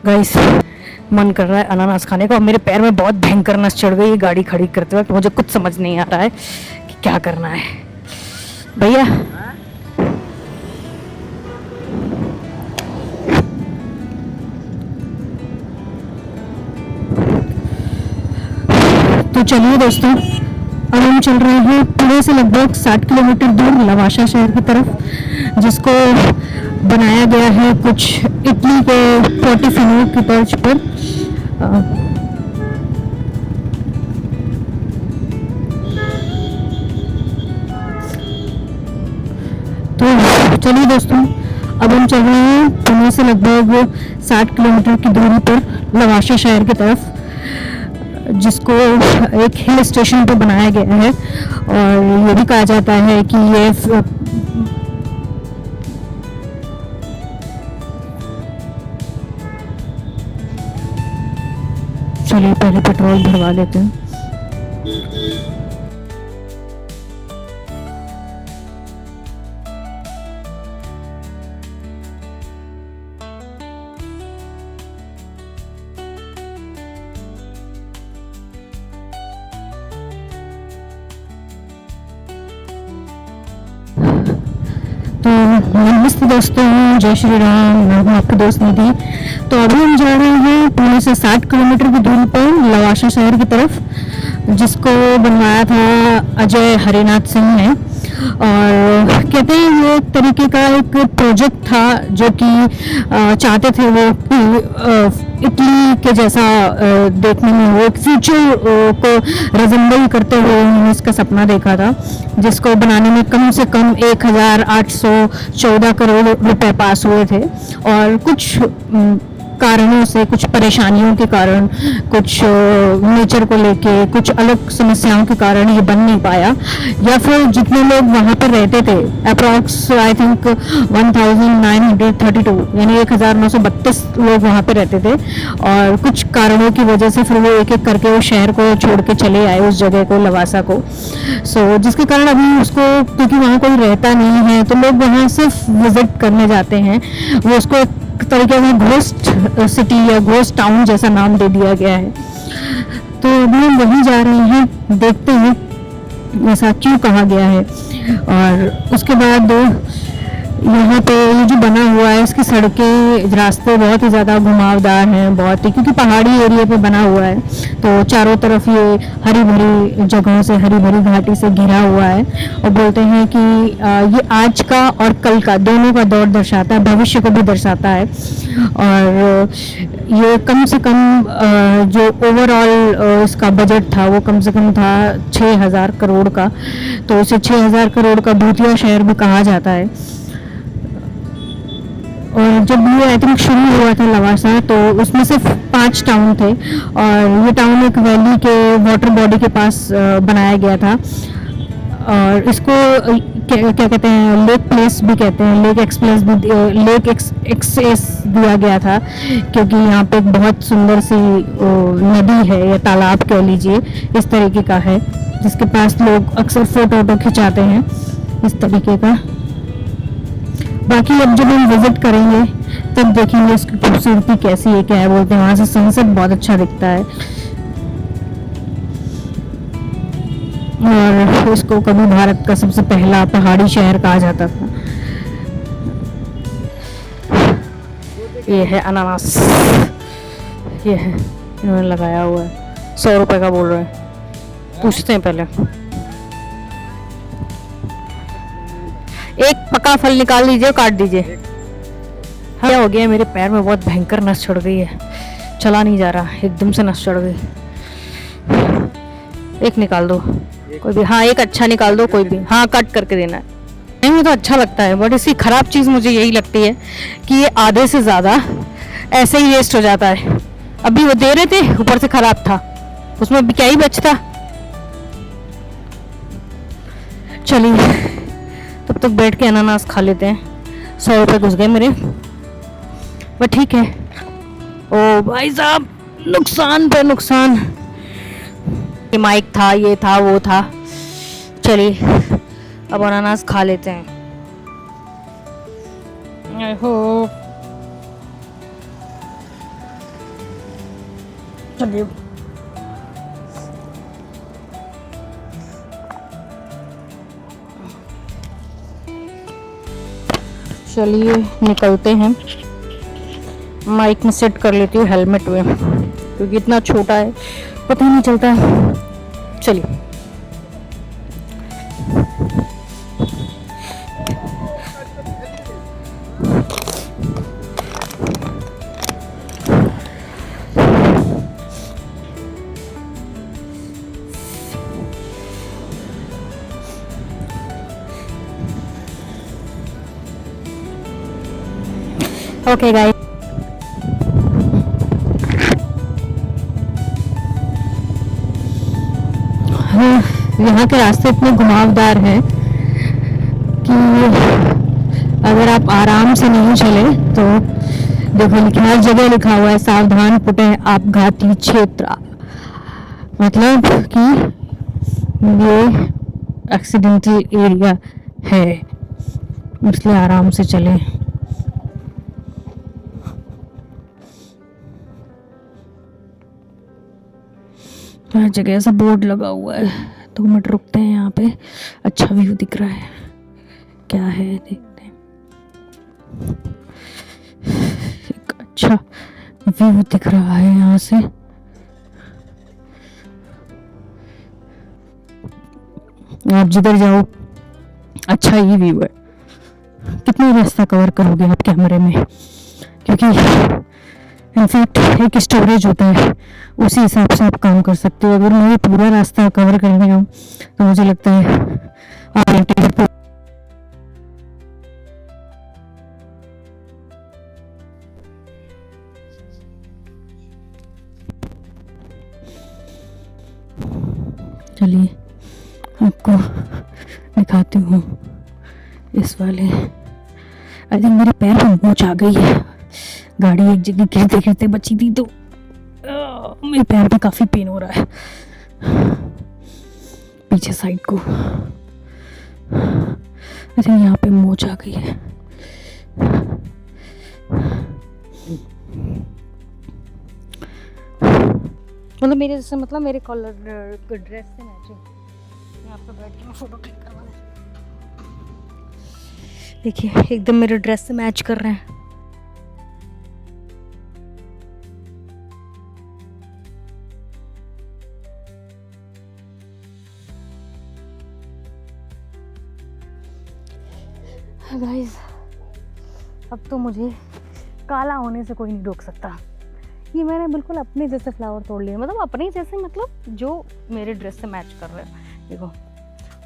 Guys मन कर रहा है अनानास खाने का और मेरे पैर में बहुत भयंकर नस चढ़ गई है गाड़ी खड़ी करते वक्त। मुझे कुछ समझ नहीं आ रहा है कि क्या करना है भैया। तो चलिए दोस्तों, अब हम चल रहे हैं पुणे से लगभग 60 किलोमीटर दूर लवासा शहर की तरफ, जिसको बनाया गया है कुछ इटली के पोर्टोफिनो की तर्ज पर। तो चलिए दोस्तों, अब हम चल रहे हैं पुणे से लगभग 60 किलोमीटर की दूरी पर लवासा शहर की तरफ, जिसको एक हिल स्टेशन पर बनाया गया है। और ये भी कहा जाता है कि ये चलिए पहले पेट्रोल भरवा लेते हैं। तो नमस्ते दोस्तों, जय श्री राम। मैं हूँ आपके दोस्त निधि। तो अभी हम जा रहे हैं पुणे से 60 किलोमीटर की दूरी पर लवासा शहर की तरफ, जिसको बनवाया था अजय हरिनाथ सिंह ने। और कहते हैं ये एक तरीके का एक प्रोजेक्ट था जो कि चाहते थे वो कि इटली के जैसा देखने में वो फ्यूचर को रिजेंबल करते हुए उन्होंने इसका सपना देखा था, जिसको बनाने में कम से कम 1814 करोड़ रुपए पास हुए थे। और कुछ कारणों से, कुछ परेशानियों के कारण, कुछ नेचर को लेके, कुछ अलग समस्याओं के कारण ये बन नहीं पाया। या फिर जितने लोग वहाँ पर रहते थे, अप्रॉक्स आई थिंक 1932, यानी 1932 लोग वहाँ पर रहते थे। और कुछ कारणों की वजह से फिर वो एक एक करके वो शहर को छोड़ के चले आए, उस जगह को, लवासा को। जिसके कारण अभी उसको, क्योंकि वहाँ कोई रहता नहीं है, तो लोग वहाँ सिर्फ विजिट करने जाते हैं। वो उसको तरीके से घोस्ट सिटी या घोस्ट टाउन जैसा नाम दे दिया गया है। तो अभी हम वहीं जा रहे हैं, देखते हैं ऐसा क्यों कहा गया है। और उसके बाद यहाँ पे ये जो बना हुआ है, इसकी सड़कें, रास्ते बहुत ही ज़्यादा घुमावदार हैं, बहुत ही, क्योंकि पहाड़ी एरिया पे बना हुआ है। तो चारों तरफ ये हरी भरी जगहों से, हरी भरी घाटी से घिरा हुआ है। और बोलते हैं कि ये आज का और कल का दोनों का दौर दर्शाता है, भविष्य को भी दर्शाता है। और ये कम से कम जो ओवरऑल इसका बजट था वो कम से कम था 6000 करोड़ का। तो उसे 6000 करोड़ का भूतिया शहर भी कहा जाता है। और जब ये आई थिंक शुरू हुआ था लवासा, तो उसमें सिर्फ 5 टाउन थे। और ये टाउन एक वैली के वाटर बॉडी के पास बनाया गया था। और इसको क्या कहते हैं, लेक प्लेस भी कहते हैं, लेक एक्सप्रेस भी, लेक एक्सेस दिया गया था, क्योंकि यहाँ पे एक बहुत सुंदर सी नदी है या तालाब कह लीजिए, इस तरीके का है, जिसके पास लोग अक्सर फोटो खिंचाते हैं, इस तरीके का। बाकी अब जब हम विजिट करेंगे तब देखेंगे इसकी खूबसूरती कैसी है, क्या है। बोलते हैं वहाँ से सनसेट बहुत अच्छा दिखता है। और इसको कभी भारत का सबसे पहला पहाड़ी शहर कहा जाता था। ये है अनानास, ये है, इन्होंने लगाया हुआ है, 100 रुपए का बोल रहे हैं। पूछते हैं पहले। एक पका फल निकाल लीजिए, काट दीजिए। क्या हो गया, मेरे पैर में बहुत भयंकर नस चढ़ गई है, चला नहीं जा रहा, एकदम से नस चढ़ गई। एक निकाल दो कोई भी, हाँ एक अच्छा निकाल दो कोई भी, हाँ कट करके देना है। नहीं, मुझे तो अच्छा लगता है, बट इसकी खराब चीज़ मुझे यही लगती है कि ये आधे से ज़्यादा ऐसे ही वेस्ट हो जाता है। अभी वो दे रहे थे, ऊपर से खराब था, उसमें अभी क्या ही बचता। चलिए तब तक बैठ के अनानास खा लेते हैं। 100 रुपये घुस गए मेरे, बट ठीक है। ओ भाई साहब, नुकसान पे नुकसान। ये माइक था, ये था, वो था। चलिए अब अनानास खा लेते हैं। आई होप चलिए चलिए निकलते हैं। माइक में सेट कर लेती हूँ हेलमेट में, क्योंकि इतना छोटा है पता ही नहीं चलता। चलिए ओके गाइस, यहाँ के रास्ते इतने घुमावदार हैं कि अगर आप आराम से नहीं चले तो देखो हर जगह लिखा हुआ है सावधान पुटे आपघाती क्षेत्र, मतलब कि ये एक्सीडेंटल एरिया है, इसलिए आराम से चले। हर जगह ऐसा बोर्ड लगा हुआ है। 2 मिनट रुकते हैं यहाँ पे, अच्छा व्यू दिख रहा है, क्या है देखते हैं। एक अच्छा व्यू दिख रहा है यहाँ से। आप जिधर जाओ अच्छा ही व्यू है। कितना रास्ता कवर करोगे आप कैमरे में, क्योंकि इनफैक्ट एक स्टोरेज होता है, उसी हिसाब से आप काम कर सकते हो। अगर मुझे पूरा रास्ता कवर करने हो तो मुझे लगता है चलिए आपको दिखाती हूँ इस वाले। आई थिंक मेरे पैर में मोच आ गई है, गाड़ी एक जगह गिरते गिरते बची थी तो मेरे पैर में काफी पेन हो रहा है पीछे साइड को। आई थिंक यहाँ पे मोच आ गई है। मतलब मेरे जैसे, मतलब मेरे कॉलर ड्रेस से मैचिंग। यहाँ पे बैठ के मैं फोटो क्लिक करवाना, देखिए एकदम मेरे ड्रेस से मैच कर रहे हैं। गाइस अब तो मुझे काला होने से कोई नहीं रोक सकता। ये मैंने बिल्कुल अपने जैसे फ्लावर तोड़ लिए, मतलब अपने जैसे, मतलब जो मेरे ड्रेस से मैच कर रहे हैं। देखो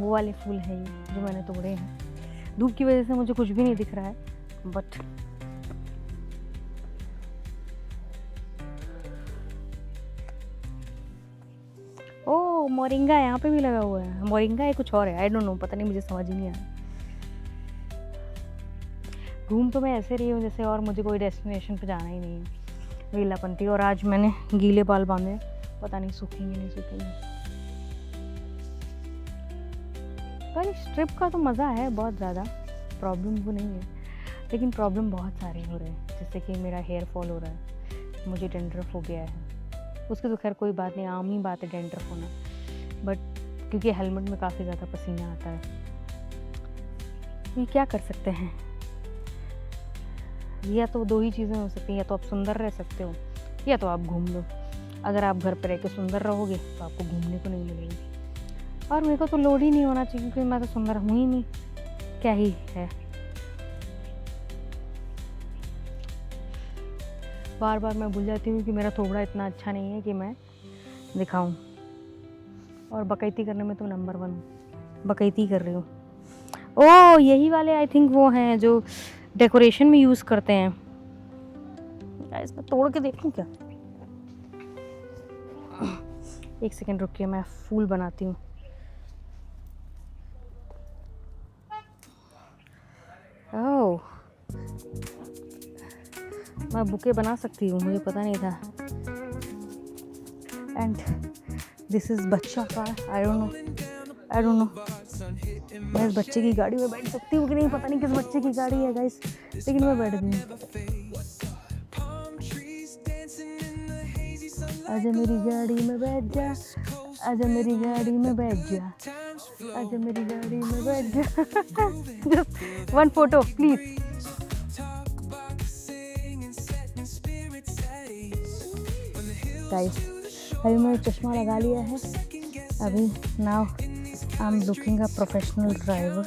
वो वाले फूल है ये जो मैंने तोड़े हैं। धूप की वजह से मुझे कुछ भी नहीं दिख रहा है, बट ओ मोरिंगा यहाँ पे भी लगा हुआ है। मोरिंगा है कुछ और है, आई डोंट नो, पता नहीं, मुझे समझ ही नहीं आया। घूम तो मैं ऐसे रही हूँ जैसे और मुझे कोई डेस्टिनेशन पे जाना ही नहीं है, वेलापंती। और आज मैंने गीले बाल बांधे, पता नहीं सूखेंगे नहीं सूखेंगे। पर इस ट्रिप का तो मज़ा है बहुत ज़्यादा, प्रॉब्लम वो नहीं है, लेकिन प्रॉब्लम बहुत सारे हो रहे हैं। जैसे कि मेरा हेयर फॉल हो रहा है, मुझे डेंड्रफ हो गया है। उसकी तो खैर कोई बात नहीं, आम ही बात है डेंड्रफ होना, बट क्योंकि हेलमेट में काफ़ी ज़्यादा पसीना आता है। ये क्या कर सकते हैं, या तो 2 ही चीज़ें हो सकती हैं, या तो आप सुंदर रह सकते हो या तो आप घूम लो। अगर आप घर पर रह के सुंदर रहोगे तो आपको घूमने को नहीं मिलेगी, और मेरे को तो लोड ही नहीं होना चाहिए क्योंकि मैं तो सुंदर हूँ ही नहीं, क्या ही है। बार बार मैं भूल जाती हूँ कि मेरा थोबड़ा इतना अच्छा नहीं है कि मैं दिखाऊं, और बकैती करने में तो नंबर 1 हूँ, बकैती कर रही हूँ। ओह यही वाले आई थिंक वो हैं जो डेकोरेशन में यूज़ करते हैं। गाइस मैं तोड़ के देखूं क्या, 1 सेकेंड रुकिए, मैं फूल बनाती हूँ। ओह मैं बुके बना सकती हूँ, मुझे पता नहीं था। एंड दिस इज़ बच्चा का, आई डोंट नो मैं इस बच्चे की गाड़ी में बैठ सकती हूँ कि नहीं, पता नहीं किस बच्चे की गाड़ी है गाइस, लेकिन मैं बैठ गई। आजा मेरी गाड़ी में बैठ जा, आजा मेरी गाड़ी में बैठ जा, आजा मेरी गाड़ी में बैठ जा। Just one photo please. Guys अभी मैंने चश्मा लगा लिया है। अभी now I am looking a professional driver.